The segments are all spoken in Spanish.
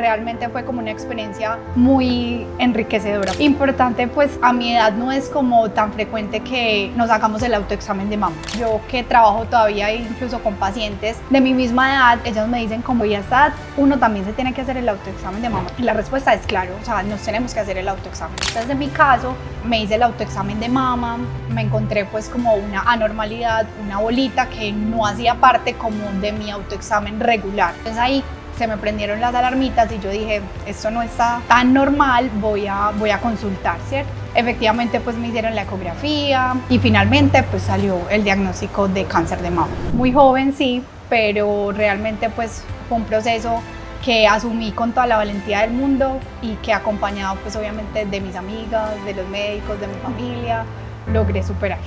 realmente fue como una experiencia muy enriquecedora. Importante, pues a mi edad no es como tan frecuente que nos hagamos el autoexamen de mama. Yo que trabajo todavía incluso con pacientes de mi misma edad, ellos me dicen como ya está, uno también se tiene que hacer el autoexamen de mama. Y la respuesta es claro, o sea, nos tenemos que hacer el autoexamen. Entonces en mi caso me hice el autoexamen de mama, me encontré pues como una anormalidad, una bolita que no hacía parte como de mi autoexamen regular. Entonces ahí se me prendieron las alarmitas y yo dije, esto no está tan normal, voy a consultar, ¿cierto? Efectivamente pues me hicieron la ecografía y finalmente pues salió el diagnóstico de cáncer de mama. Muy joven sí, pero realmente pues fue un proceso que asumí con toda la valentía del mundo y que acompañado pues obviamente de mis amigas, de los médicos, de mi familia, logré superar.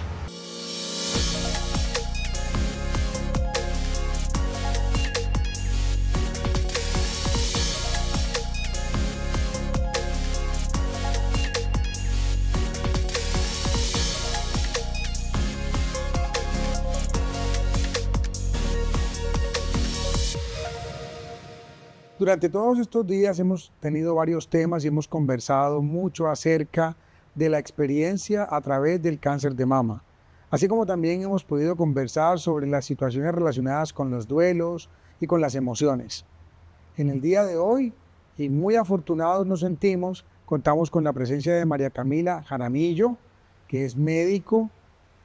Durante todos estos días hemos tenido varios temas y hemos conversado mucho acerca de la experiencia a través del cáncer de mama, así como también hemos podido conversar sobre las situaciones relacionadas con los duelos y con las emociones. En el día de hoy, y muy afortunados nos sentimos, contamos con la presencia de María Camila Jaramillo, que es médico,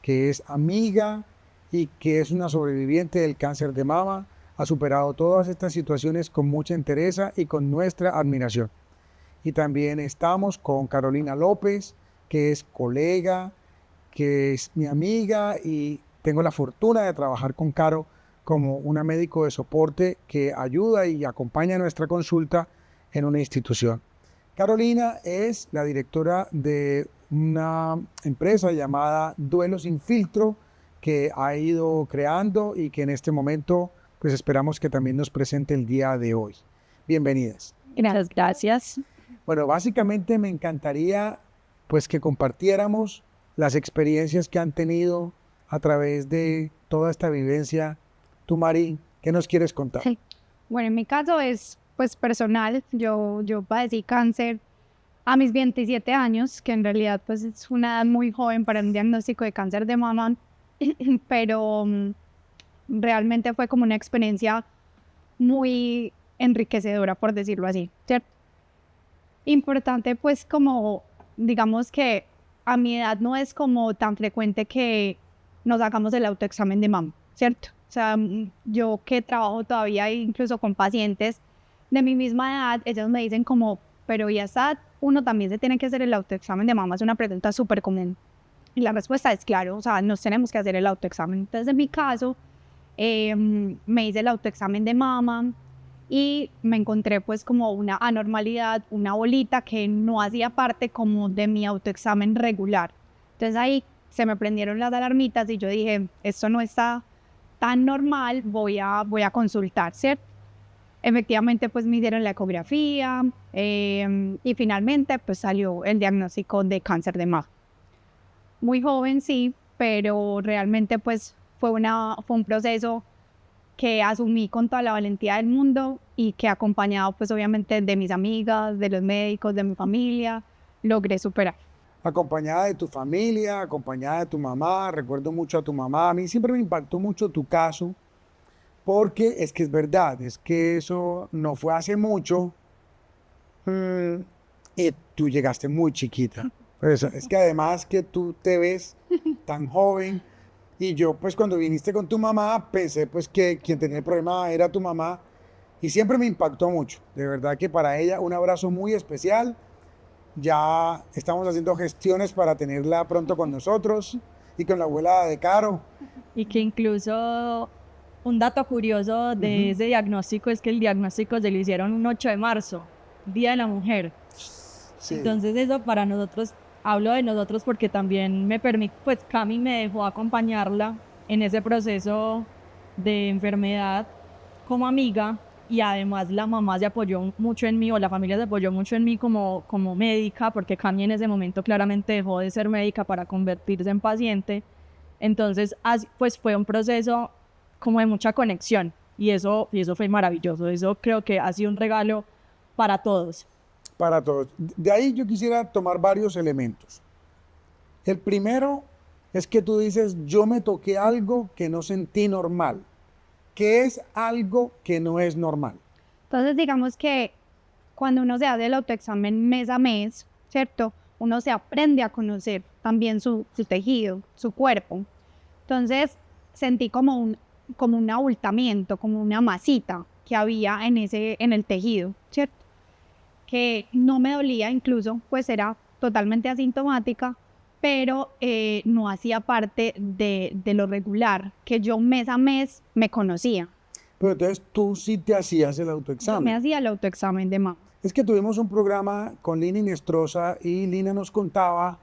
que es amiga y que es una sobreviviente del cáncer de mama. Ha superado todas estas situaciones con mucha entereza y con nuestra admiración. Y también estamos con Carolina López, que es colega, que es mi amiga y tengo la fortuna de trabajar con Caro como una médico de soporte que ayuda y acompaña nuestra consulta en una institución. Carolina es la directora de una empresa llamada Duelo Sin Filtro que ha ido creando y que en este momento pues esperamos que también nos presente el día de hoy. Bienvenidas. Muchas gracias. Bueno, básicamente me encantaría pues que compartiéramos las experiencias que han tenido a través de toda esta vivencia. Tú, Mari, ¿qué nos quieres contar? Sí. Bueno, en mi caso es pues personal. Yo padecí cáncer a mis 27 años, que en realidad pues es una edad muy joven para un diagnóstico de cáncer de mama, pero realmente fue como una experiencia muy enriquecedora, por decirlo así, ¿cierto? Importante pues como, digamos que a mi edad no es como tan frecuente que nos hagamos el autoexamen de mama, ¿cierto? O sea, yo que trabajo todavía incluso con pacientes de mi misma edad, ellos me dicen como, pero ya está, uno también se tiene que hacer el autoexamen de mama, es una pregunta súper común. Y la respuesta es claro, o sea, nos tenemos que hacer el autoexamen. Entonces, en mi caso, me hice el autoexamen de mama y me encontré pues como una anormalidad, una bolita que no hacía parte como de mi autoexamen regular. Entonces ahí se me prendieron las alarmitas y yo dije, esto no está tan normal, voy a consultar, ¿cierto? Efectivamente pues me hicieron la ecografía y finalmente pues salió el diagnóstico de cáncer de mama. Muy joven sí, pero realmente pues fue un proceso que asumí con toda la valentía del mundo y que acompañado pues obviamente de mis amigas, de los médicos, de mi familia, logré superar. Acompañada de tu familia, acompañada de tu mamá, recuerdo mucho a tu mamá. A mí siempre me impactó mucho tu caso, porque es que es verdad, es que eso no fue hace mucho y tú llegaste muy chiquita. Pues es que además que tú te ves tan joven y yo pues cuando viniste con tu mamá pensé pues que quien tenía el problema era tu mamá y siempre me impactó mucho. De verdad que para ella un abrazo muy especial. Ya estamos haciendo gestiones para tenerla pronto con nosotros y con la abuela de Caro. Y que incluso un dato curioso de ese diagnóstico es que el diagnóstico se lo hicieron un 8 de marzo, Día de la Mujer. Sí. Entonces eso para nosotros, hablo de nosotros porque también me permite, pues Cami me dejó acompañarla en ese proceso de enfermedad como amiga y además la mamá se apoyó mucho en mí o la familia se apoyó mucho en mí como médica porque Cami en ese momento claramente dejó de ser médica para convertirse en paciente. Entonces, pues fue un proceso como de mucha conexión y eso fue maravilloso. Eso creo que ha sido un regalo para todos. Para todos. De ahí yo quisiera tomar varios elementos. El primero es que tú dices, yo me toqué algo que no sentí normal. ¿Qué es algo que no es normal? Entonces, digamos que cuando uno se hace el autoexamen mes a mes, ¿cierto? Uno se aprende a conocer también su tejido, su cuerpo. Entonces, sentí como un abultamiento, como una masita que había en el tejido, ¿cierto? Que no me dolía, incluso, pues era totalmente asintomática, pero no hacía parte de lo regular, que yo mes a mes me conocía. Pero entonces tú sí te hacías el Yo me autoexamen. hacía el autoexamen de mama. Es que tuvimos un programa con Lina Inestrosa y Lina nos contaba,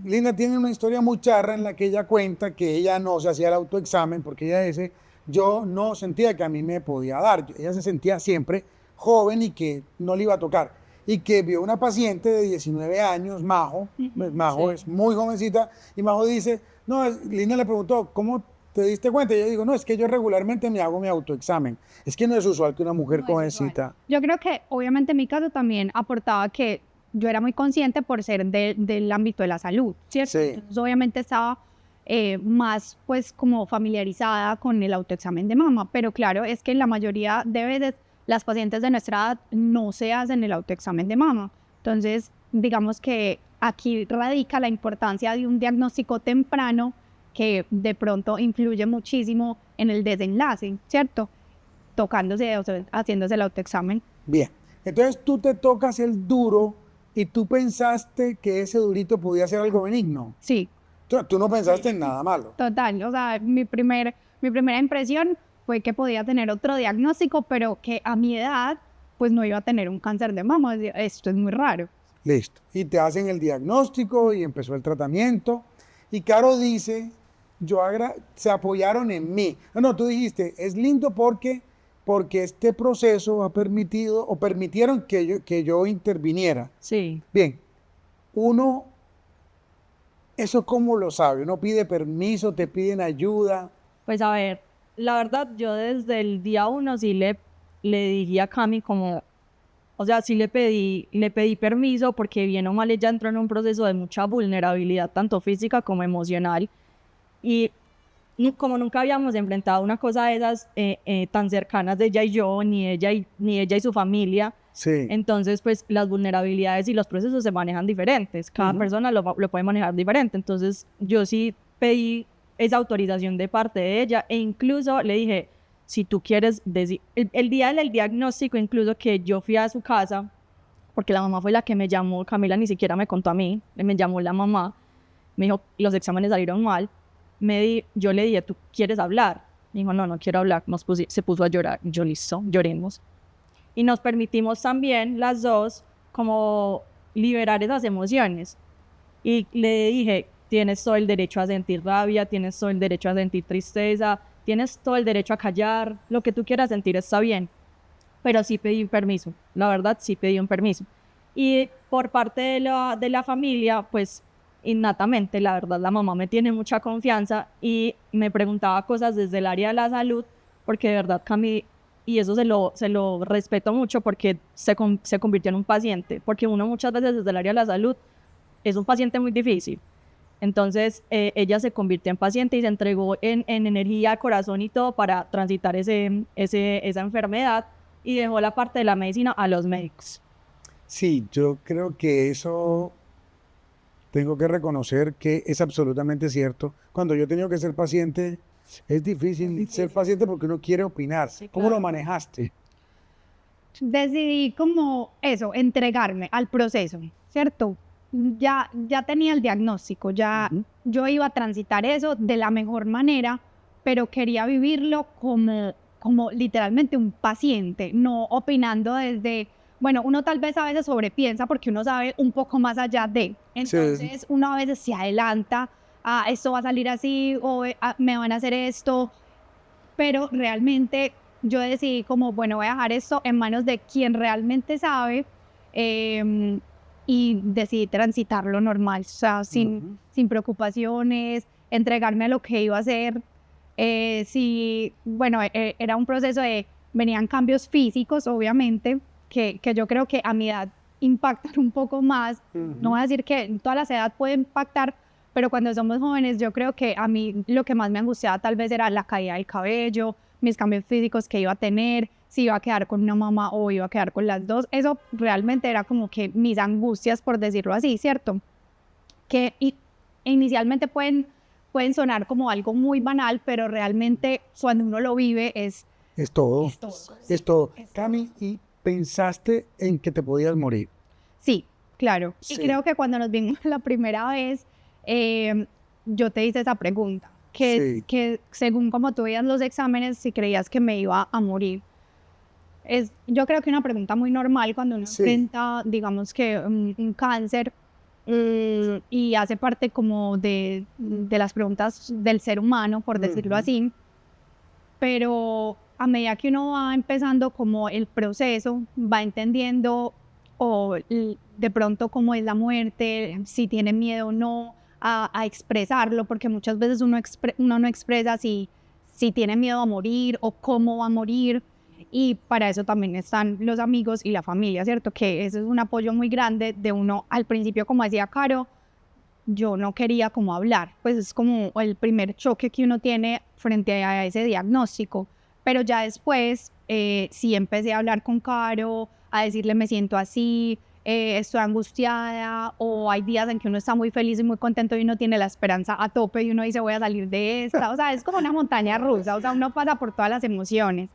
Lina tiene una historia muy charra en la que ella cuenta que ella no se hacía el autoexamen porque ella dice, yo no sentía que a mí me podía dar, ella se sentía siempre joven y que no le iba a tocar. Y que vio una paciente de 19 años, Majo, pues Majo Sí. es muy jovencita, y Majo dice, no, Lina le preguntó, ¿cómo te diste cuenta? Y yo digo, no, es que yo regularmente me hago mi autoexamen. Es que no es usual que una mujer No es jovencita. usual. Yo creo que obviamente en mi caso también aportaba que yo era muy consciente por ser del ámbito de la salud, ¿cierto? Sí. Entonces obviamente estaba más pues como familiarizada con el autoexamen de mama, pero claro, es que la mayoría de veces las pacientes de nuestra edad no se hacen el autoexamen de mama. Entonces, digamos que aquí radica la importancia de un diagnóstico temprano que de pronto influye muchísimo en el desenlace, ¿cierto? Tocándose, o sea, haciéndose el autoexamen. Bien, entonces tú te tocas el duro y tú pensaste que ese durito podía ser algo benigno. Sí, Tú no pensaste en nada malo. total. O sea, mi primera impresión fue que podía tener otro diagnóstico, pero que a mi edad, pues no iba a tener un cáncer de mama. Esto es muy raro. Listo. Y te hacen el diagnóstico y empezó el tratamiento. Y Caro dice, se apoyaron en mí. No, tú dijiste, es lindo porque este proceso ha permitido o permitieron que yo interviniera. Sí. Bien, uno, ¿eso cómo lo sabe? Uno pide permiso, te piden ayuda. Pues a ver, la verdad, yo desde el día uno sí le dije a Cami como, o sea, sí le pedí permiso porque bien o mal ella entró en un proceso de mucha vulnerabilidad, tanto física como emocional. Y como nunca habíamos enfrentado una cosa de esas tan cercanas de ella y yo, ni ella y su familia, Sí. entonces pues las vulnerabilidades y los procesos se manejan diferentes. Cada persona lo puede manejar diferente. Entonces yo sí pedí esa autorización de parte de ella e incluso le dije, si tú quieres decir, el día del diagnóstico, incluso que yo fui a su casa, porque la mamá fue la que me llamó, Camila ni siquiera me contó a mí, me llamó la mamá, me dijo, los exámenes salieron mal, yo le dije, ¿tú quieres hablar? Me dijo, no, no quiero hablar, se puso a llorar, yo listo, lloremos. Y nos permitimos también las dos como liberar esas emociones. Y le dije, tienes todo el derecho a sentir rabia, tienes todo el derecho a sentir tristeza, tienes todo el derecho a callar, lo que tú quieras sentir está bien. Pero sí pedí un permiso, la verdad sí pedí un permiso. Y por parte de la familia, pues innatamente, la verdad, la mamá me tiene mucha confianza y me preguntaba cosas desde el área de la salud, porque de verdad, Cami, y eso se lo respeto mucho porque se convirtió en un paciente, porque uno muchas veces desde el área de la salud es un paciente muy difícil. Entonces, ella se convirtió en paciente y se entregó en energía, corazón y todo para transitar esa enfermedad y dejó la parte de la medicina a los médicos. Sí, yo creo que eso tengo que reconocer que es absolutamente cierto. Cuando yo he tenido que ser paciente, es difícil ser paciente porque uno quiere opinar. Sí, ¿Cómo claro. lo manejaste? Decidí como eso, entregarme al proceso, ¿cierto? Ya tenía el diagnóstico, ya yo iba a transitar eso de la mejor manera, pero quería vivirlo como literalmente un paciente, no opinando desde, bueno, uno tal vez a veces sobrepiensa porque uno sabe un poco más allá de, entonces uno a veces se adelanta, esto va a salir así o me van a hacer esto, pero realmente yo decidí como, bueno, voy a dejar esto en manos de quien realmente sabe y decidí transitarlo normal, o sea, sin preocupaciones, entregarme a lo que iba a hacer. Sí, bueno, era un proceso de, venían cambios físicos, obviamente, que yo creo que a mi edad impactan un poco más. No voy a decir que en todas las edades puede impactar, pero cuando somos jóvenes yo creo que a mí lo que más me angustiaba tal vez era la caída del cabello, mis cambios físicos que iba a tener, si iba a quedar con una mamá o iba a quedar con las dos. Eso realmente era como que mis angustias, por decirlo así, ¿cierto? Que inicialmente pueden sonar como algo muy banal, pero realmente cuando uno lo vive es todo. es todo. Es todo. Cami, ¿y pensaste en que te podías morir? Sí, claro. Sí. Y creo que cuando nos vimos la primera vez, yo te hice esa pregunta, Sí. que según como tú veías los exámenes, si creías que me iba a morir. Yo creo que una pregunta muy normal cuando uno Sí. enfrenta, digamos que un cáncer, y hace parte como de las preguntas del ser humano, por decirlo así. Pero a medida que uno va empezando como el proceso, va entendiendo de pronto cómo es la muerte, si tiene miedo o no a expresarlo, porque muchas veces uno no expresa si tiene miedo a morir o cómo va a morir. Y para eso también están los amigos y la familia, ¿cierto? Que ese es un apoyo muy grande de uno. Al principio, como decía Caro, yo no quería como hablar, pues es como el primer choque que uno tiene frente a ese diagnóstico, pero ya después sí empecé a hablar con Caro, a decirle me siento así, estoy angustiada, o hay días en que uno está muy feliz y muy contento y uno tiene la esperanza a tope y uno dice voy a salir de esta, o sea, es como una montaña rusa, o sea, uno pasa por todas las emociones,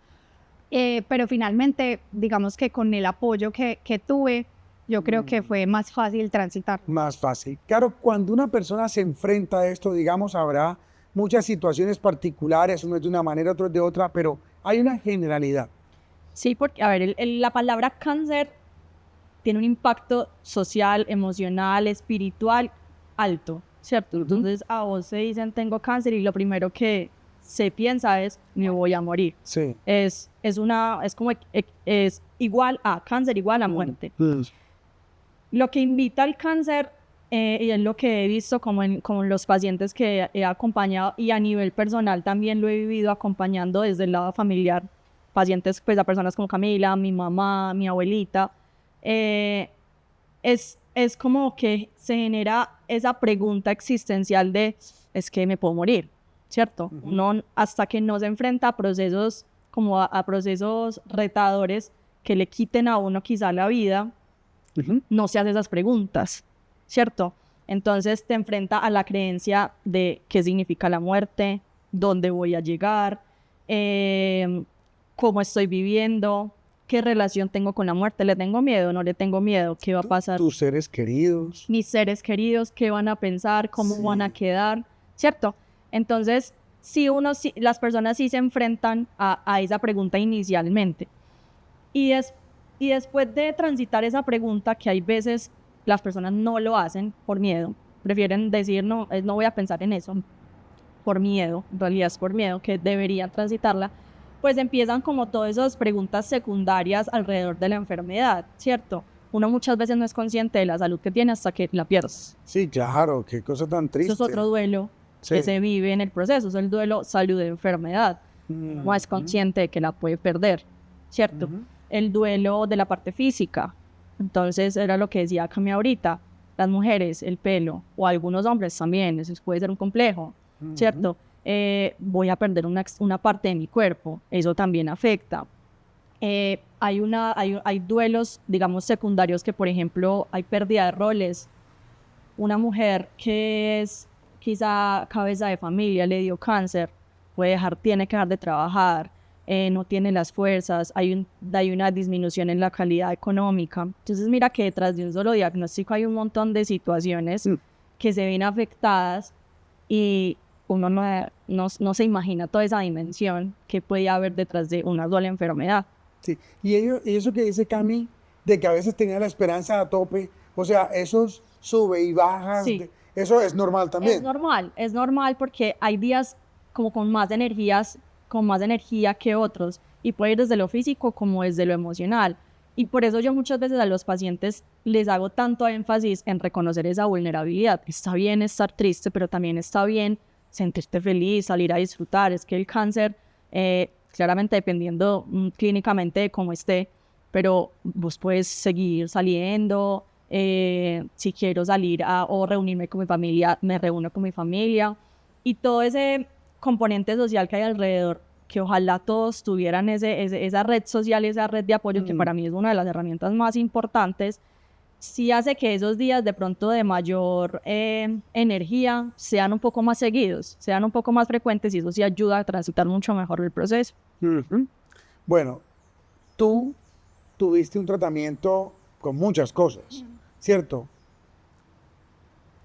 pero finalmente, digamos que con el apoyo que tuve, yo creo que fue más fácil transitar. Más fácil. Claro, cuando una persona se enfrenta a esto, digamos, habrá muchas situaciones particulares, uno es de una manera, otro es de otra, pero hay una generalidad. Sí, porque, a ver, la palabra cáncer tiene un impacto social, emocional, espiritual alto, ¿cierto? Entonces a vos se dicen tengo cáncer y lo primero que se piensa es me voy a morir. Sí. Es igual a cáncer, igual a muerte. Lo que invita al cáncer, y es lo que he visto como en los pacientes que he acompañado y a nivel personal también lo he vivido acompañando desde el lado familiar, pacientes, pues a personas como Camila, mi mamá, mi abuelita, es como que se genera esa pregunta existencial de, es que me puedo morir, ¿cierto? Uno, hasta que no se enfrenta a procesos como a procesos retadores que le quiten a uno quizá la vida, no se hace esas preguntas, ¿cierto? Entonces te enfrenta a la creencia de qué significa la muerte, dónde voy a llegar, cómo estoy viviendo, qué relación tengo con la muerte, ¿le tengo miedo? ¿No le tengo miedo? ¿Qué va a pasar? Tus seres queridos. Mis seres queridos, ¿qué van a pensar? ¿Cómo van a quedar? ¿Cierto? Entonces, las personas sí se enfrentan a esa pregunta inicialmente. Y después de transitar esa pregunta, que hay veces las personas no lo hacen por miedo, prefieren decir no voy a pensar en eso, por miedo, en realidad es por miedo, que deberían transitarla, pues empiezan como todas esas preguntas secundarias alrededor de la enfermedad, ¿cierto? Uno muchas veces no es consciente de la salud que tiene hasta que la pierde. Sí, claro, qué cosa tan triste. Eso es otro duelo que se vive en el proceso, es el duelo salud de enfermedad. No es consciente de que la puede perder, ¿cierto? El duelo de la parte física. Entonces era lo que decía Cami ahorita, las mujeres, el pelo, o algunos hombres también, eso puede ser un complejo, ¿cierto? Voy a perder una parte de mi cuerpo, eso también afecta. Hay duelos, digamos, secundarios que, por ejemplo, hay pérdida de roles. Una mujer que es quizá cabeza de familia, le dio cáncer, tiene que dejar de trabajar, no tiene las fuerzas, hay una disminución en la calidad económica. Entonces mira que detrás de un solo diagnóstico hay un montón de situaciones que se ven afectadas y uno no se imagina toda esa dimensión que puede haber detrás de una sola enfermedad. Sí, y eso que dice Cami, de que a veces tenía la esperanza a tope, o sea, esos sube y bajas, Sí. Eso es normal también. Es normal porque hay días como con más energía que otros, y puede ir desde lo físico como desde lo emocional. Y por eso yo muchas veces a los pacientes les hago tanto énfasis en reconocer esa vulnerabilidad. Está bien estar triste, pero también está bien sentirte feliz, salir a disfrutar. Es que el cáncer, claramente dependiendo clínicamente de cómo esté, pero vos puedes seguir saliendo, si quiero salir o reunirme con mi familia, me reúno con mi familia, y todo ese componente social que hay alrededor, que ojalá todos tuvieran esa red social, esa red de apoyo, que para mí es una de las herramientas más importantes, sí hace que esos días de pronto de mayor energía sean un poco más seguidos, sean un poco más frecuentes, y eso sí ayuda a transitar mucho mejor el proceso. Bueno, tú tuviste un tratamiento con muchas cosas, ¿cierto?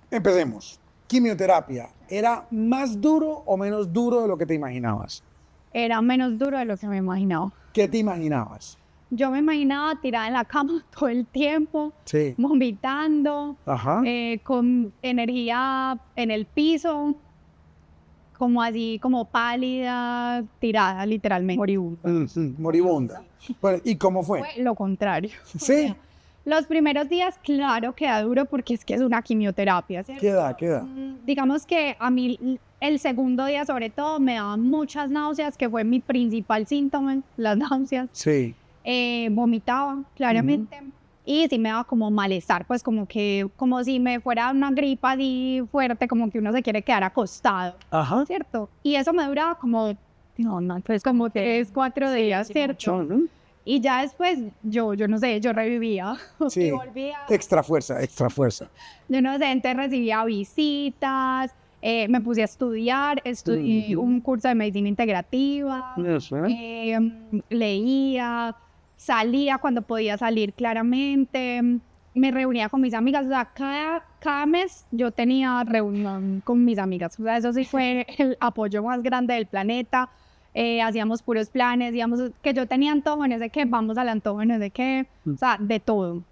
Empecemos. Quimioterapia, ¿era más duro o menos duro de lo que te imaginabas? Era menos duro de lo que me imaginaba. ¿Qué te imaginabas? Yo me imaginaba tirada en la cama todo el tiempo, Sí. vomitando, Ajá. con energía en el piso, como así, como pálida, tirada literalmente. Moribunda. Bueno, ¿y cómo fue? Fue lo contrario. Sí. Los primeros días, claro, queda duro porque es que es una quimioterapia, ¿cierto? ¿Qué da? Digamos que a mí el segundo día sobre todo me daban muchas náuseas, que fue mi principal síntoma, las náuseas. Sí. Vomitaba, claramente. Y sí me daba como malestar, pues como si me fuera una gripa así fuerte, como que uno se quiere quedar acostado, Ajá. ¿cierto? Y eso me duraba como 3, 4 días, ¿cierto? Y ya después yo no sé, yo revivía Sí. y volvía. Extra fuerza. Yo no sé, entonces recibía visitas, me puse a estudiar, estudié un curso de medicina integrativa, leía, salía cuando podía salir claramente, me reunía con mis amigas, o sea, cada mes yo tenía reunión con mis amigas, o sea, eso sí fue el apoyo más grande del planeta. Hacíamos puros planes, digamos, que yo tenía antojo, no sé qué, vamos al antojo, no sé qué, o sea, de todo.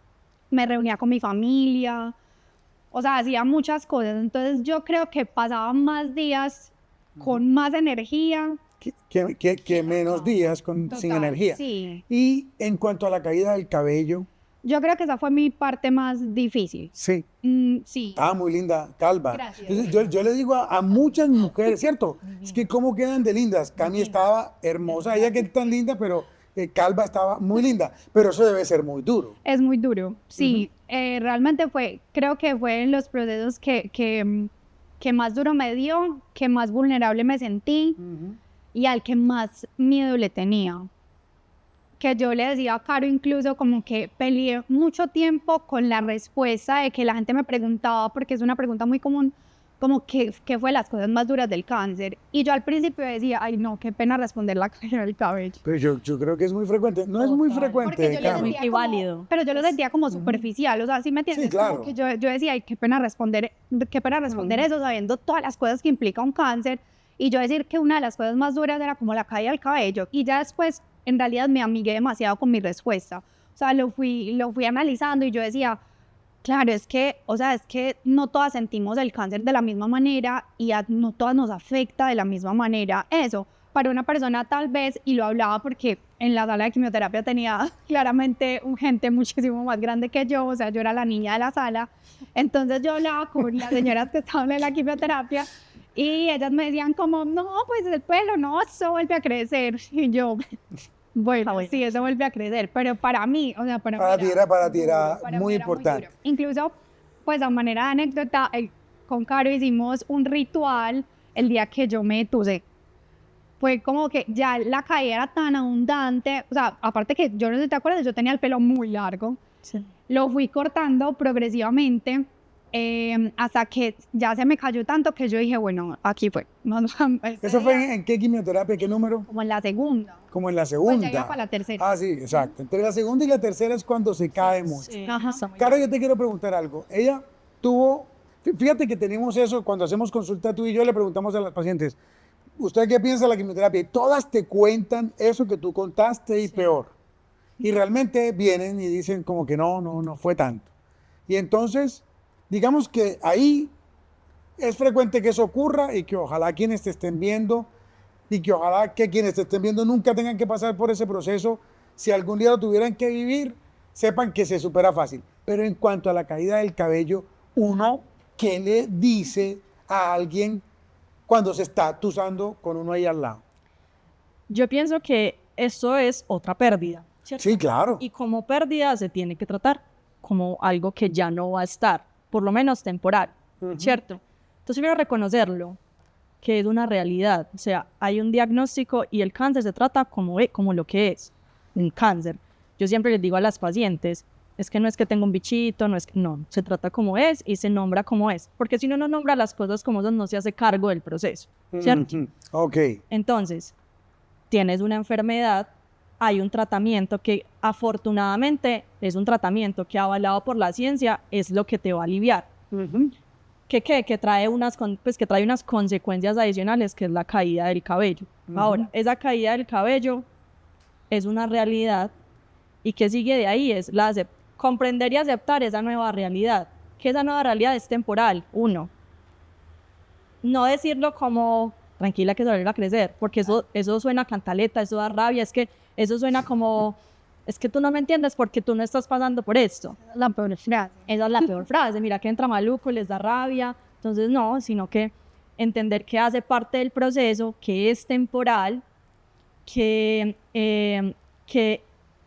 Me reunía con mi familia, o sea, hacía muchas cosas, entonces yo creo que pasaba más días con más energía. Que menos días sin energía. Sí. Y en cuanto a la caída del cabello, Yo creo que esa fue mi parte más difícil. sí. Sí. Ah, muy linda, calva. Gracias. Entonces, yo le digo a muchas mujeres, ¿cierto? Es que cómo quedan de lindas. Cami estaba hermosa, ella que es tan linda, pero calva estaba muy linda. Pero eso debe ser muy duro. Es muy duro, sí. Realmente creo que fue en los procesos que más duro me dio, que más vulnerable me sentí y al que más miedo le tenía. Que yo le decía a Caro incluso como que peleé mucho tiempo con la respuesta de que la gente me preguntaba, porque es una pregunta muy común, como qué fue las cosas más duras del cáncer. Y yo al principio decía, ay no, qué pena responder la caída del cabello. Pero yo creo que es muy frecuente. No es muy frecuente, Porque yo lo Cami. sentía Muy válido. pero yo lo sentía como superficial, o sea, ¿sí me entiendes? Sí, claro. Como que yo decía, ay, qué pena responder eso sabiendo todas las cosas que implica un cáncer. Y yo decir que una de las cosas más duras era como la caída del cabello. Y ya después, en realidad, me amigué demasiado con mi respuesta. O sea, lo fui analizando y yo decía, claro, es que no todas sentimos el cáncer de la misma manera y no todas nos afecta de la misma manera. Eso, para una persona tal vez, y lo hablaba porque en la sala de quimioterapia tenía claramente un gente muchísimo más grande que yo, o sea, yo era la niña de la sala. Entonces yo hablaba con las señoras que estaban en la quimioterapia y ellas me decían como, no, pues el pelo, no, eso vuelve a crecer. Y yo, bueno, sí, eso vuelve a crecer, pero para mí, o sea, para mí era muy importante. duro. Incluso, pues a manera de anécdota, con Caro hicimos un ritual el día que yo me tuse. Fue como que ya la caída era tan abundante, o sea, aparte que yo no sé si te acuerdas, yo tenía el pelo muy largo. Sí. Lo fui cortando progresivamente hasta que ya se me cayó tanto que yo dije, bueno, aquí fue. ¿Eso fue en qué quimioterapia, qué número? Como en la segunda. Como en la Pues segunda. ya iba para la tercera. Ah, sí, exacto. Entre la segunda y la tercera es cuando se cae mucho. Sí. Ajá. Caro, yo te quiero preguntar algo. Ella tuvo, fíjate que tenemos eso cuando hacemos consulta tú y yo, le preguntamos a las pacientes, ¿usted qué piensa de la quimioterapia? Y todas te cuentan eso que tú contaste y peor. Y realmente vienen y dicen como que no fue tanto. Y entonces, digamos que ahí es frecuente que eso ocurra y que ojalá quienes te estén viendo y que ojalá que quienes te estén viendo nunca tengan que pasar por ese proceso. Si algún día lo tuvieran que vivir, sepan que se supera fácil. Pero en cuanto a la caída del cabello, uno, ¿qué le dice a alguien cuando se está tusando con uno ahí al lado? Yo pienso que esto es otra pérdida. O ¿cierto? Sí, claro. Y como pérdida se tiene que tratar como algo que ya no va a estar, por lo menos temporal, ¿cierto? Entonces quiero reconocerlo, que es una realidad. O sea, hay un diagnóstico y el cáncer se trata como lo que es, un cáncer. Yo siempre les digo a las pacientes, es que no es que tenga un bichito, no, se trata como es y se nombra como es. Porque si uno no nombra las cosas como son, no se hace cargo del proceso, ¿cierto? Ok. Entonces, tienes una enfermedad, hay un tratamiento que afortunadamente es un tratamiento que avalado por la ciencia es lo que te va a aliviar. Que trae unas consecuencias adicionales, que es la caída del cabello. Ahora, esa caída del cabello es una realidad y que sigue de ahí es comprender y aceptar esa nueva realidad, que esa nueva realidad es temporal, uno. No decirlo como, tranquila que se va a crecer, porque eso suena a cantaleta, eso da rabia, es que eso suena como, es que tú no me entiendes porque tú no estás pasando por esto. La peor frase. Esa es la peor frase, mira que entra maluco, les da rabia, entonces no, sino que entender que hace parte del proceso, que es temporal, que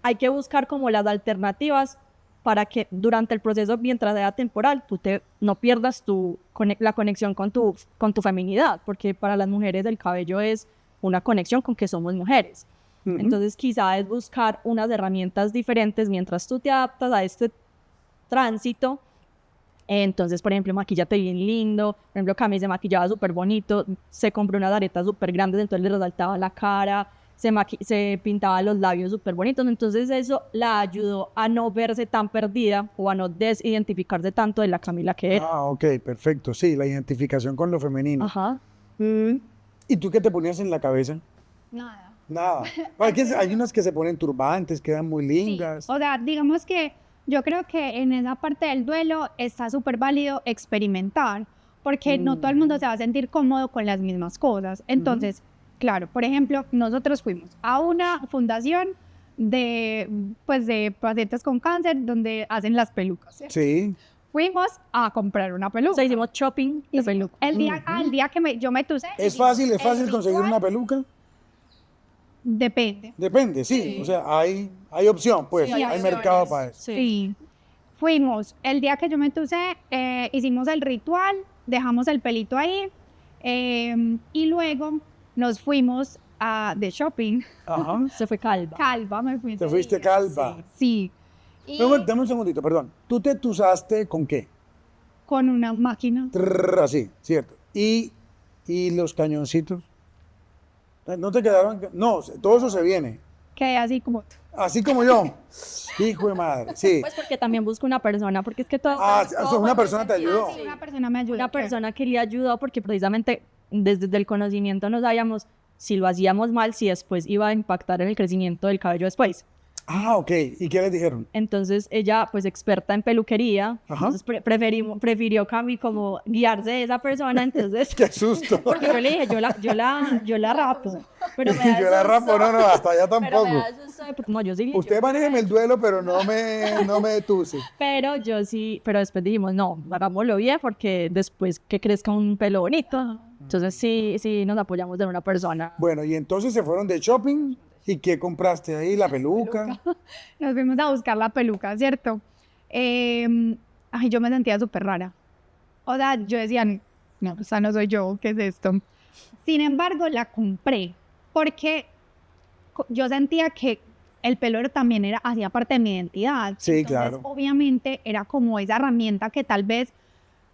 hay que buscar como las alternativas para que durante el proceso, mientras sea temporal, no pierdas la conexión con tu feminidad, porque para las mujeres el cabello es una conexión con que somos mujeres. Entonces quizá es buscar unas herramientas diferentes mientras tú te adaptas a este tránsito. Entonces, por ejemplo, maquíllate bien lindo. Por ejemplo, Cami se maquillaba súper bonito, se compró unas aretas súper grandes, entonces le resaltaba la cara, se pintaba los labios súper bonitos. Entonces eso la ayudó a no verse tan perdida o a no desidentificarse tanto de la Camila que era. Ah, ok, perfecto. Sí, la identificación con lo femenino. Ajá. ¿Y tú qué te ponías en la cabeza? Nada. Nada. Hay unas que se ponen turbantes, quedan muy lindas. Sí. O sea, digamos que yo creo que en esa parte del duelo está súper válido experimentar, porque no todo el mundo se va a sentir cómodo con las mismas cosas. Entonces, claro, por ejemplo, nosotros fuimos a una fundación de pacientes con cáncer donde hacen las pelucas, ¿cierto? Sí. Fuimos a comprar una peluca. O sea, hicimos shopping de peluca. El día que yo me tuse. ¿Es fácil conseguir una peluca? Depende. Depende, sí. O sea, hay opción, pues. Sí, hay mercado para eso. Sí. Fuimos. El día que yo me tuse, hicimos el ritual, dejamos el pelito ahí y luego nos fuimos de shopping. Ajá. Se fue calva. Calva, me fui. Te fuiste calva. Sí. Y Dame un segundito, perdón. ¿Tú te tusaste con qué? con una máquina. Así, cierto. ¿Y los cañoncitos? ¿No te quedaron? No, todo eso se viene. Quedé así como. Así como yo. Hijo de madre, sí. Pues porque también busco una persona, porque es que todo... Una persona te ayudó. Sí, una persona me ayudó. Una persona que le ayudó porque precisamente desde el conocimiento no sabíamos si lo hacíamos mal, si después iba a impactar en el crecimiento del cabello después. Ah, ok. ¿Y qué les dijeron? Entonces ella, pues experta en peluquería, Ajá. entonces prefirió Cami como guiarse de esa persona, entonces... ¡Qué susto! Porque yo le dije, yo la rapo. Pero me da Yo la rapo, no, hasta allá Pero tampoco. me da susto, porque no, yo sí. Usted manéjeme el duelo, pero no me tuse. Pero yo sí, pero después dijimos, no, hagámoslo bien porque después que crezca un pelo bonito. Entonces sí nos apoyamos de una persona. Bueno, y entonces se fueron de shopping. ¿Y qué compraste ahí? ¿La peluca? Nos fuimos a buscar la peluca, ¿cierto? Yo me sentía súper rara. O sea, yo decía, no, esa no soy yo, ¿qué es esto? Sin embargo, la compré porque yo sentía que el pelo también hacía parte de mi identidad. Sí, Entonces, claro. obviamente era como esa herramienta que tal vez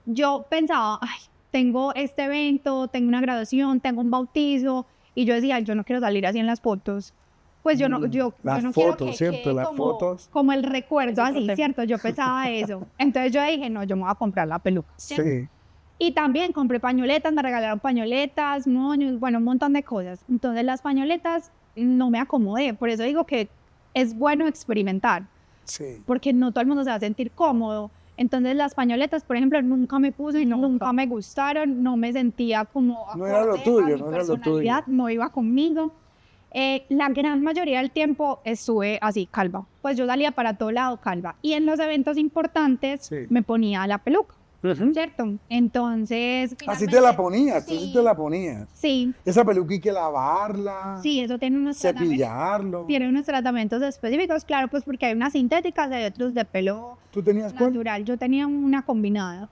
yo pensaba, ay, tengo este evento, tengo una graduación, tengo un bautizo, y yo decía, yo no quiero salir así en las fotos. Pues yo no Las quiero fotos, que ¿cierto? quede Las fotos. como el recuerdo así, ¿cierto? Yo pensaba eso. Entonces yo dije, no, yo me voy a comprar la peluca. Sí. Y también compré pañoletas, me regalaron pañoletas, moños, bueno, un montón de cosas. Entonces las pañoletas no me acomodé. Por eso digo que es bueno experimentar, Sí. porque no todo el mundo se va a sentir cómodo. Entonces las pañoletas, por ejemplo, nunca me puse, nunca me gustaron, no me sentía como No era lo acorde tuyo, a mi no era lo tuyo. personalidad, no iba conmigo. La gran mayoría del tiempo estuve así, calva. Pues yo salía para todo lado calva. Y en los eventos importantes Sí. me ponía la peluca. ¿cierto? Entonces... Así te la finalmente, ponías, tú sí te la ponías. Sí, Esa peluca hay que lavarla, sí, eso tiene unos tratamientos. cepillarlo. Tiene unos tratamientos específicos, claro, pues porque hay unas sintéticas y hay otros de pelo ¿Tú tenías cuál? natural. Yo tenía una combinada.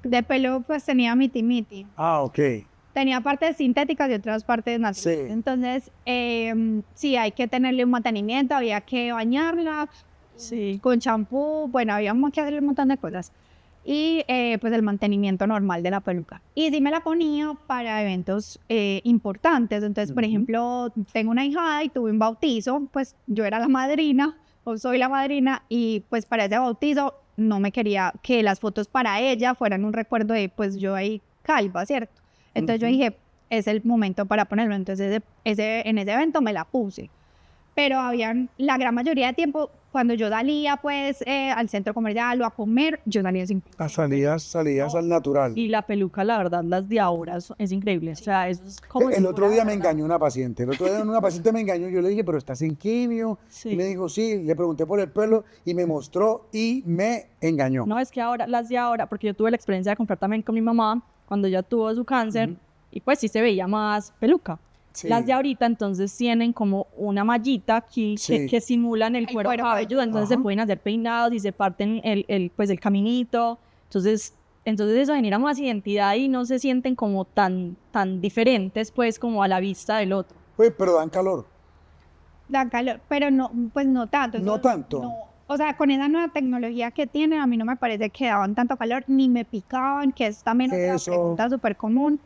De pelo, pues tenía miti. Ah, ok. Tenía partes sintéticas y otras partes naturales. Sí. Entonces, sí, hay que tenerle un mantenimiento, había que bañarla Sí. con champú, bueno, había que hacerle un montón de cosas. Y pues el mantenimiento normal de la peluca. Y sí me la ponía para eventos importantes. Entonces, por ejemplo, tengo una hijada y tuve un bautizo, pues yo era la madrina, o soy la madrina, y pues para ese bautizo no me quería que las fotos para ella fueran un recuerdo de pues yo ahí calva, ¿cierto? Entonces yo dije, es el momento para ponerlo. Entonces en ese evento me la puse. Pero habían, la gran mayoría de tiempo, cuando yo salía pues al centro comercial o a comer, yo salía sin peluca. Salías al natural. Y la peluca, la verdad, las de ahora es increíble. O sea, eso es como El si otro fuera día de me verdad. engañó una paciente. El otro día una paciente me engañó. Yo le dije, pero estás en quimio. Sí. Y me dijo, sí. Le pregunté por el pelo y me mostró y me engañó. No, es que ahora, las de ahora, porque yo tuve la experiencia de comprar también con mi mamá cuando ella tuvo su cáncer, y pues sí se veía más peluca. Sí. Las de ahorita entonces tienen como una mallita aquí Sí. que simulan el cuero cabelludo, entonces se Ajá. pueden hacer peinados y se parten pues el caminito. Entonces eso genera más identidad y no se sienten como tan diferentes pues como a la vista del otro. Pues, pero dan calor. Da calor, pero no, pues no tanto. No tanto. No. O sea, con esa nueva tecnología que tienen, a mí no me parece que daban tanto calor, ni me picaban, que es también otra Eso. pregunta súper común.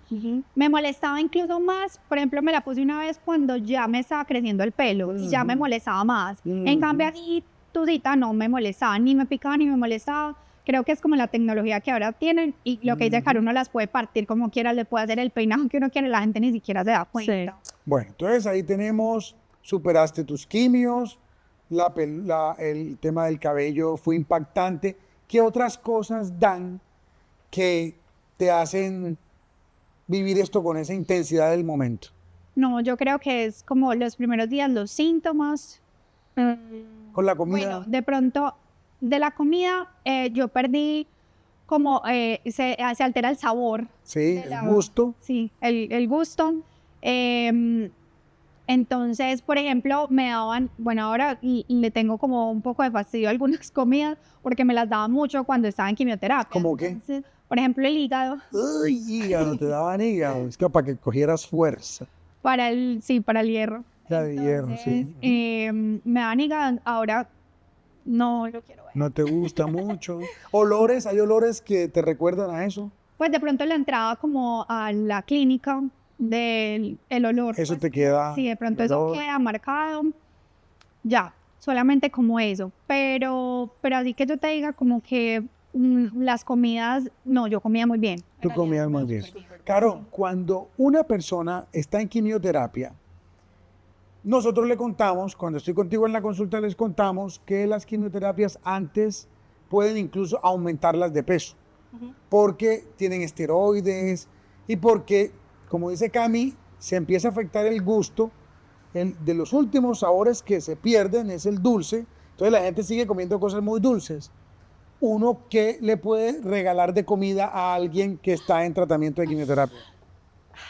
Me molestaba incluso más, por ejemplo, me la puse una vez cuando ya me estaba creciendo el pelo, y ya me molestaba más. En cambio, así, tu cita no me molestaba, ni me picaba, ni me molestaba. Creo que es como la tecnología que ahora tienen, y lo que dice Caro, uno las puede partir como quiera, le puede hacer el peinado que uno quiere, la gente ni siquiera se da cuenta. Bueno, entonces ahí tenemos, superaste tus quimios, el tema del cabello fue impactante. ¿Qué otras cosas dan que te hacen vivir esto con esa intensidad del momento? No, yo creo que es como los primeros días, los síntomas. Con la comida. Bueno, de pronto, de la comida, yo perdí como, se altera el sabor. Sí, de el gusto. Sí, el gusto. Entonces, por ejemplo, me daban, bueno, ahora le tengo como un poco de fastidio a algunas comidas porque me las daban mucho cuando estaba en quimioterapia. ¿Cómo qué? Entonces, por ejemplo, el hígado, Ay, hígado, te daban hígado. Es que para que cogieras fuerza. para el hierro. La de hierro, sí. Me daban hígado, ahora no lo quiero ver. No te gusta mucho. ¿Olores? ¿Hay olores que te recuerdan a eso? Pues de pronto la entrada como a la clínica del el olor. Eso pues, te queda. sí, de pronto el eso olor. queda marcado. Ya, solamente como eso. Pero así que yo te diga como que las comidas, no, yo comía muy bien. Tú comías muy bien. Claro, cuando una persona está en quimioterapia, nosotros le contamos, cuando estoy contigo en la consulta, les contamos que las quimioterapias antes pueden incluso aumentarlas de peso, porque tienen esteroides y porque, como dice Cami, se empieza a afectar el gusto. De los últimos sabores que se pierden es el dulce, entonces la gente sigue comiendo cosas muy dulces. Uno, ¿qué le puede regalar de comida a alguien que está en tratamiento de quimioterapia?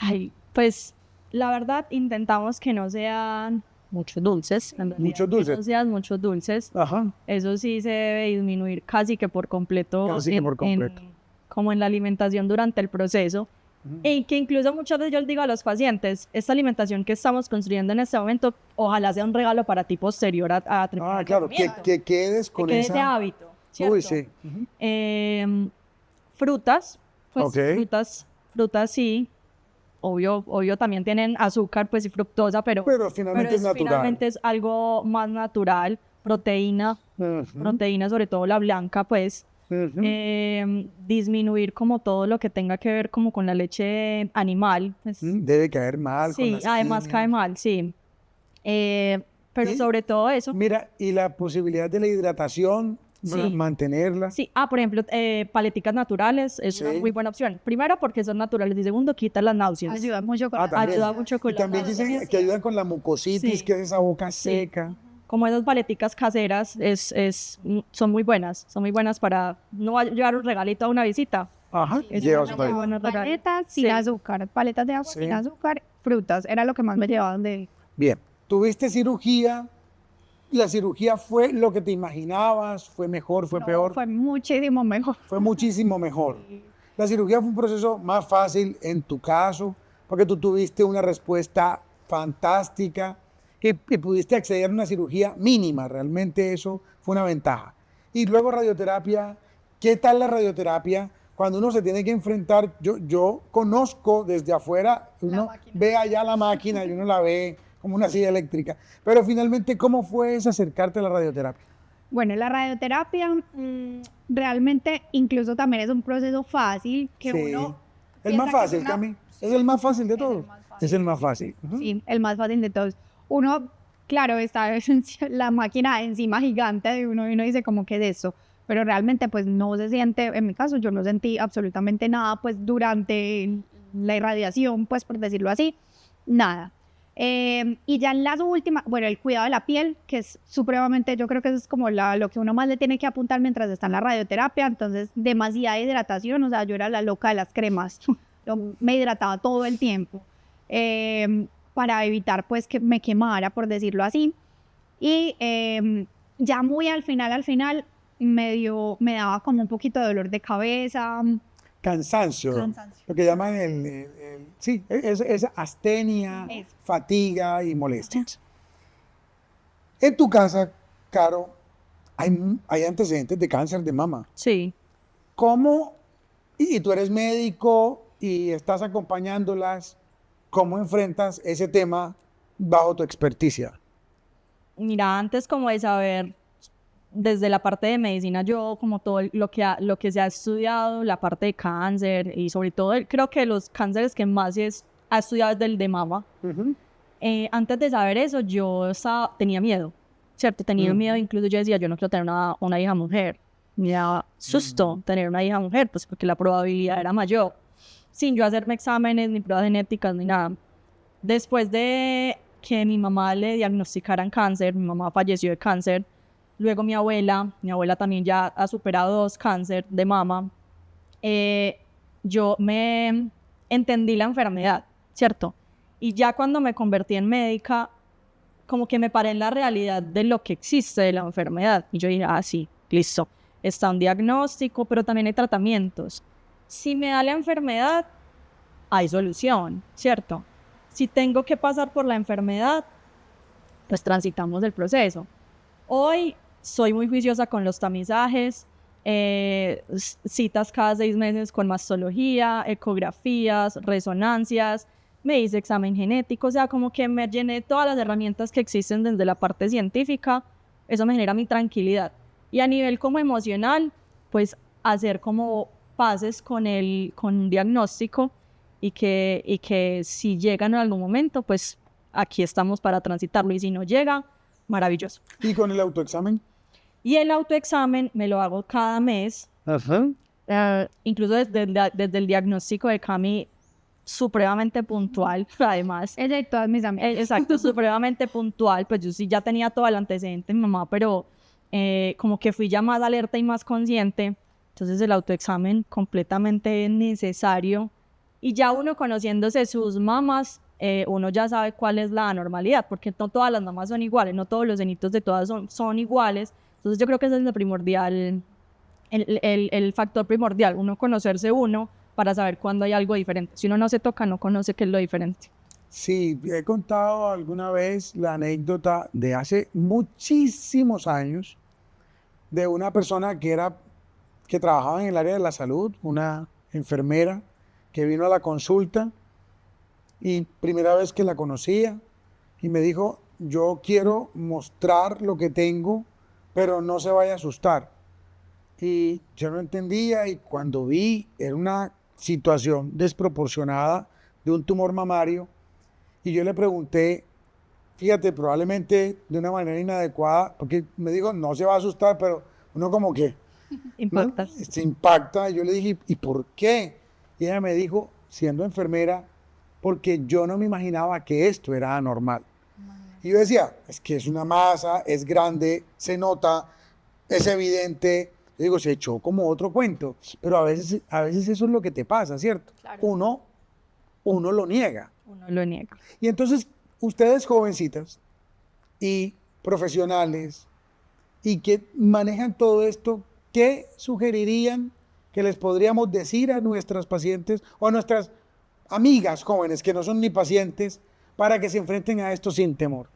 Ay, pues la verdad intentamos que no sean muchos dulces. En realidad, Muchos dulces. Que no sean muchos dulces. Ajá. Eso sí se debe disminuir casi que por completo. Casi que por completo. Como en la alimentación durante el proceso. Y que incluso muchas veces yo les digo a los pacientes, esta alimentación que estamos construyendo en este momento, ojalá sea un regalo para ti posterior a terminar el Claro, tratamiento. que quedes con Que quede esa... ese hábito, ¿cierto? Uy, sí. Frutas, pues Ok. frutas sí. Obvio también tienen azúcar pues y fructosa, pero Finalmente es natural. finalmente es algo más natural. Proteína, proteína sobre todo la blanca pues. Disminuir como todo lo que tenga que ver como con la leche animal. Pues, Debe caer mal. con sí, las además quimios. cae mal, sí. Pero ¿Sí? sobre todo eso. Mira, y la posibilidad de la hidratación, Sí. mantenerla. Sí, por ejemplo, paleticas naturales es una Sí. muy buena opción. Primero, porque son naturales. Y segundo, quita las náuseas. Ayuda mucho con Ah, la- también. Ayuda mucho con Y las también náuseas. dicen que ayudan con la mucositis, Sí. que es esa boca Sí. seca. como esas paleticas caseras, son muy buenas para no va a llevar un regalito a una visita. Ajá, Es lleva una su muy país. buena regalo. Paletas sin Sí. azúcar, paletas de agua Sí. sin azúcar, frutas, era lo que más me llevaban de... Bien, tuviste cirugía, la cirugía fue lo que te imaginabas, fue mejor, fue No, peor, fue muchísimo mejor. fue muchísimo mejor. La cirugía fue un proceso más fácil en tu caso, porque tú tuviste una respuesta fantástica y pudiste acceder a una cirugía mínima, realmente eso fue una ventaja. Y luego radioterapia, ¿qué tal la radioterapia? Cuando uno se tiene que enfrentar, yo conozco desde afuera, uno ve allá la máquina y uno la ve como una silla eléctrica, pero finalmente, ¿cómo fue ese acercarte a la radioterapia? Bueno, la radioterapia realmente incluso también es un proceso fácil que Sí. uno... El piensa más que fácil, una- Cami. Es el más fácil de es el todos. más fácil. Es el más fácil. Ujú. Sí, el más fácil de todos. Uno, claro, está la máquina encima gigante de uno y uno dice como que es eso, pero realmente pues no se siente, en mi caso yo no sentí absolutamente nada pues durante la irradiación, pues por decirlo así, nada. Y ya en las últimas, bueno, el cuidado de la piel, que es supremamente, yo creo que eso es como lo que uno más le tiene que apuntar mientras está en la radioterapia, entonces demasiada hidratación, o sea, yo era la loca de las cremas, yo me hidrataba todo el tiempo. Para evitar pues que me quemara, por decirlo así. Y ya muy al final me daba como un poquito de dolor de cabeza. Cansancio. Cansancio. Lo que llaman sí, es astenia, Eso. fatiga y molestias. En tu casa, Caro, hay antecedentes de cáncer de mama. Sí. ¿Cómo, y tú eres médico y estás acompañándolas, cómo enfrentas ese tema bajo tu experticia? Mira, antes como de saber, desde la parte de medicina, yo como todo lo que se ha estudiado, la parte de cáncer y sobre todo creo que los cánceres que más ha estudiado es del de mama. Antes de saber eso, tenía miedo, ¿cierto? Tenía miedo, incluso yo decía, yo no quiero tener una hija mujer. Me daba susto tener una hija mujer, pues porque la probabilidad era mayor, sin yo hacerme exámenes, ni pruebas genéticas, ni nada. Después de que mi mamá le diagnosticaran cáncer, mi mamá falleció de cáncer, luego mi abuela también ya ha superado 2 cáncer de mama, yo me entendí la enfermedad, ¿cierto? Y ya cuando me convertí en médica, como que me paré en la realidad de lo que existe de la enfermedad. Y yo dije, sí, listo, está un diagnóstico, pero también hay tratamientos. Si me da la enfermedad, hay solución, ¿cierto? Si tengo que pasar por la enfermedad, pues transitamos el proceso. Hoy soy muy juiciosa con los tamizajes, citas cada 6 meses con mastología, ecografías, resonancias, me hice examen genético, o sea, como que me llené todas las herramientas que existen desde la parte científica, eso me genera mi tranquilidad. Y a nivel como emocional, pues hacer como paces con un diagnóstico y que si llegan en algún momento, pues aquí estamos para transitarlo, y si no llega, maravilloso. ¿Y con el autoexamen? Y el autoexamen me lo hago cada mes, incluso desde el diagnóstico de Cami, supremamente puntual, además. Es de todas mis amigas. Exacto, supremamente puntual, pues yo sí ya tenía todo el antecedente de mi mamá, pero como que fui ya más alerta y más consciente, entonces el autoexamen completamente necesario, y ya uno conociéndose sus mamás, uno ya sabe cuál es la anormalidad, porque no todas las mamás son iguales, no todos los senitos de todas son iguales, entonces yo creo que ese es lo primordial, el factor primordial, uno conocerse uno para saber cuándo hay algo diferente. Si uno no se toca, no conoce qué es lo diferente. Sí, he contado alguna vez la anécdota de hace muchísimos años de una persona que trabajaba en el área de la salud, una enfermera que vino a la consulta y primera vez que la conocía y me dijo, yo quiero mostrar lo que tengo, pero no se vaya a asustar. Y yo no entendía, y cuando vi, era una situación desproporcionada de un tumor mamario, y yo le pregunté, fíjate, probablemente de una manera inadecuada, porque me dijo, no se va a asustar, pero uno como que Impacta. ¿no? Se impacta. Y yo le dije, ¿y por qué? Y ella me dijo, siendo enfermera, porque yo no me imaginaba que esto era anormal. Y yo decía, es que es una masa, es grande, se nota, es evidente. Yo digo, se echó como otro cuento. Pero a veces eso es lo que te pasa, ¿cierto? Claro. Uno lo niega. Uno lo niega. Y entonces, ustedes jovencitas y profesionales y que manejan todo esto, ¿qué sugerirían que les podríamos decir a nuestras pacientes o a nuestras amigas jóvenes que no son ni pacientes para que se enfrenten a esto sin temor?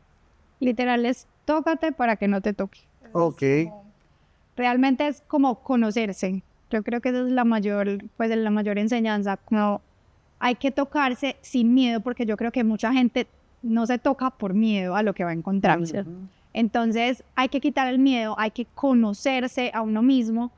Literal es tócate para que no te toque. Ok. Realmente es como conocerse. Yo creo que esa es la mayor enseñanza. Como hay que tocarse sin miedo, porque yo creo que mucha gente no se toca por miedo a lo que va a encontrar. ¿Cierto? Entonces hay que quitar el miedo, hay que conocerse a uno mismo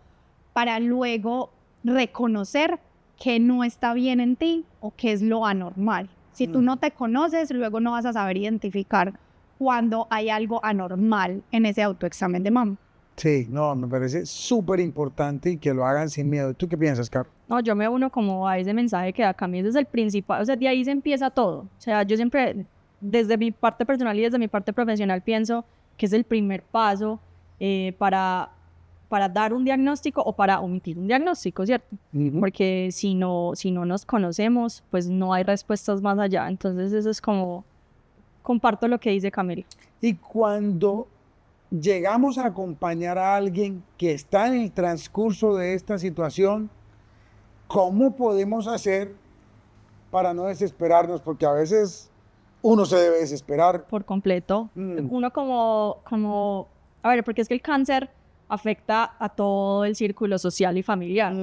para luego reconocer que no está bien en ti o que es lo anormal. Si tú no te conoces, luego no vas a saber identificar cuando hay algo anormal en ese autoexamen de mama. Sí, no, me parece súper importante y que lo hagan sin miedo. ¿Tú qué piensas, Caro? No, yo me uno como a ese mensaje que da Cami desde el principal, o sea, de ahí se empieza todo. O sea, yo siempre, desde mi parte personal y desde mi parte profesional, pienso que es el primer paso para dar un diagnóstico o para omitir un diagnóstico, ¿cierto? Porque si no nos conocemos, pues no hay respuestas más allá. Entonces eso es como, comparto lo que dice Camila. Y cuando llegamos a acompañar a alguien que está en el transcurso de esta situación, ¿cómo podemos hacer para no desesperarnos? Porque a veces uno se debe desesperar. Por completo. Uno como, a ver, porque es que el cáncer afecta a todo el círculo social y familiar.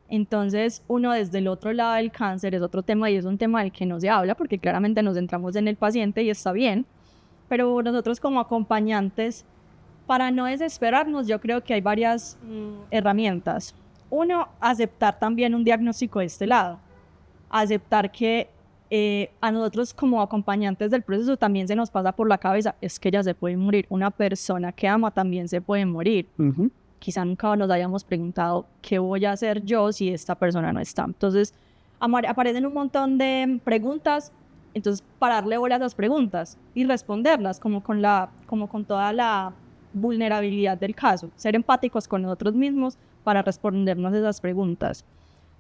Entonces, uno desde el otro lado del cáncer es otro tema y es un tema del que no se habla porque claramente nos centramos en el paciente y está bien. Pero nosotros como acompañantes, para no desesperarnos, yo creo que hay varias herramientas. Uno, aceptar también un diagnóstico de este lado. Aceptar que a nosotros como acompañantes del proceso también se nos pasa por la cabeza, es que ella se puede morir. Una persona que ama también se puede morir. Quizá nunca nos hayamos preguntado qué voy a hacer yo si esta persona no está. Entonces, aparecen un montón de preguntas. Entonces, pararle bola a las preguntas y responderlas como con toda la vulnerabilidad del caso. Ser empáticos con nosotros mismos para respondernos esas preguntas.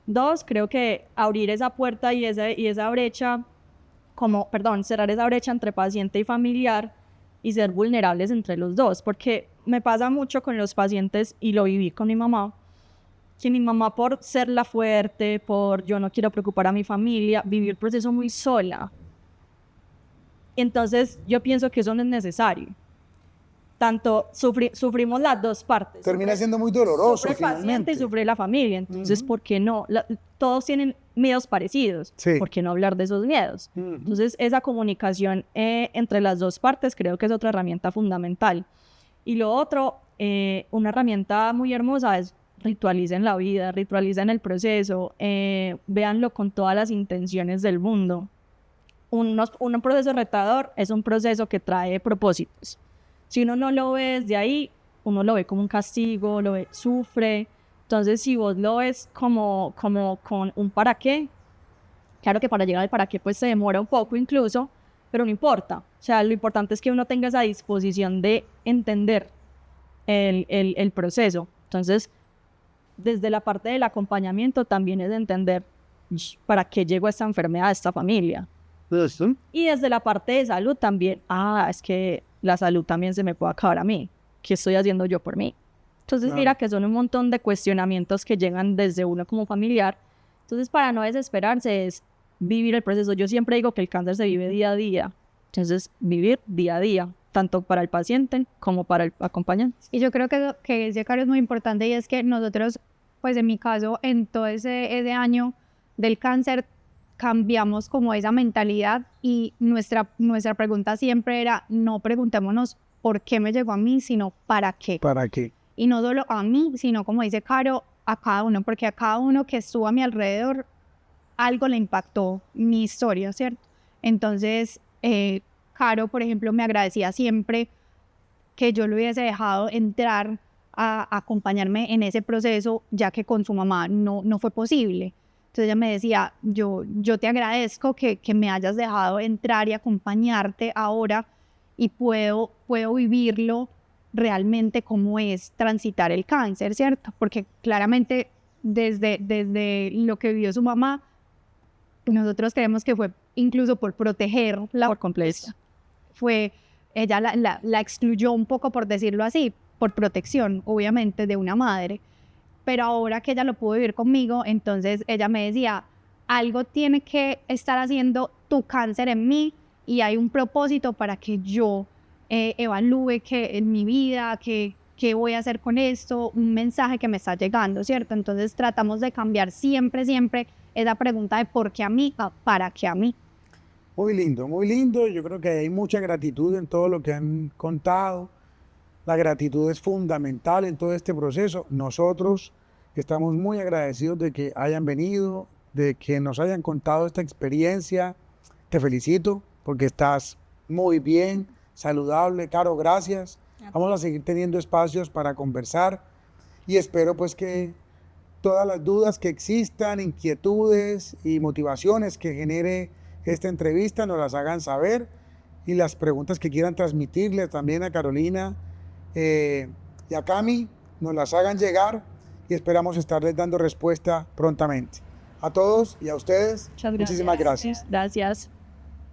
2, creo que abrir esa puerta y esa brecha, cerrar esa brecha entre paciente y familiar y ser vulnerables entre los dos, porque me pasa mucho con los pacientes y lo viví con mi mamá, que mi mamá por ser la fuerte, por yo no quiero preocupar a mi familia, vivió el proceso muy sola. Entonces yo pienso que eso no es necesario. Tanto sufrimos las dos partes. Termina siendo muy doloroso sufre el finalmente. Paciente y sufre la familia. Entonces, ¿por qué no? Todos tienen miedos parecidos. Sí. ¿Por qué no hablar de esos miedos? Entonces, esa comunicación entre las dos partes creo que es otra herramienta fundamental. Y lo otro, una herramienta muy hermosa es ritualicen la vida, ritualicen el proceso, véanlo con todas las intenciones del mundo. Un proceso retador es un proceso que trae propósitos. Si uno no lo ve desde ahí, uno lo ve como un castigo, sufre. Entonces, si vos lo ves como con un para qué, claro que para llegar al para qué pues se demora un poco incluso, pero no importa. O sea, lo importante es que uno tenga esa disposición de entender el proceso. Entonces, desde la parte del acompañamiento también es de entender para qué llegó esta enfermedad a esta familia. Y desde la parte de salud también, es que la salud también se me puede acabar a mí. ¿Qué estoy haciendo yo por mí? Entonces, mira que son un montón de cuestionamientos que llegan desde uno como familiar. Entonces, para no desesperarse es vivir el proceso. Yo siempre digo que el cáncer se vive día a día. Entonces, vivir día a día, tanto para el paciente como para el acompañante. Y yo creo que ese caro es muy importante y es que nosotros, pues en mi caso, en todo ese año del cáncer, cambiamos como esa mentalidad y nuestra pregunta siempre era, no preguntémonos por qué me llegó a mí, sino para qué. ¿Para qué? Y no solo a mí, sino como dice Caro, a cada uno, porque a cada uno que estuvo a mi alrededor, algo le impactó mi historia, ¿cierto? Entonces, Caro, por ejemplo, me agradecía siempre que yo lo hubiese dejado entrar a acompañarme en ese proceso, ya que con su mamá no fue posible. Entonces ella me decía, yo te agradezco que me hayas dejado entrar y acompañarte ahora y puedo vivirlo realmente cómo es transitar el cáncer, ¿cierto? Porque claramente desde lo que vivió su mamá, nosotros creemos que fue incluso por protegerla. Por completo. Ella la excluyó un poco, por decirlo así, por protección, obviamente, de una madre. Pero ahora que ella lo pudo vivir conmigo, entonces ella me decía, algo tiene que estar haciendo tu cáncer en mí y hay un propósito para que yo evalúe que en mi vida, qué voy a hacer con esto, un mensaje que me está llegando, ¿cierto? Entonces tratamos de cambiar siempre esa pregunta de por qué a mí a para qué a mí. Muy lindo, muy lindo. Yo creo que hay mucha gratitud en todo lo que han contado. La gratitud es fundamental en todo este proceso. Nosotros estamos muy agradecidos de que hayan venido, de que nos hayan contado esta experiencia. Te felicito porque estás muy bien, saludable. Caro, gracias. Vamos a seguir teniendo espacios para conversar y espero pues que todas las dudas que existan, inquietudes y motivaciones que genere esta entrevista nos las hagan saber y las preguntas que quieran transmitirle también a Carolina y a Cami nos las hagan llegar y esperamos estarles dando respuesta prontamente. A todos y a ustedes, Muchas gracias. muchísimas gracias. Gracias.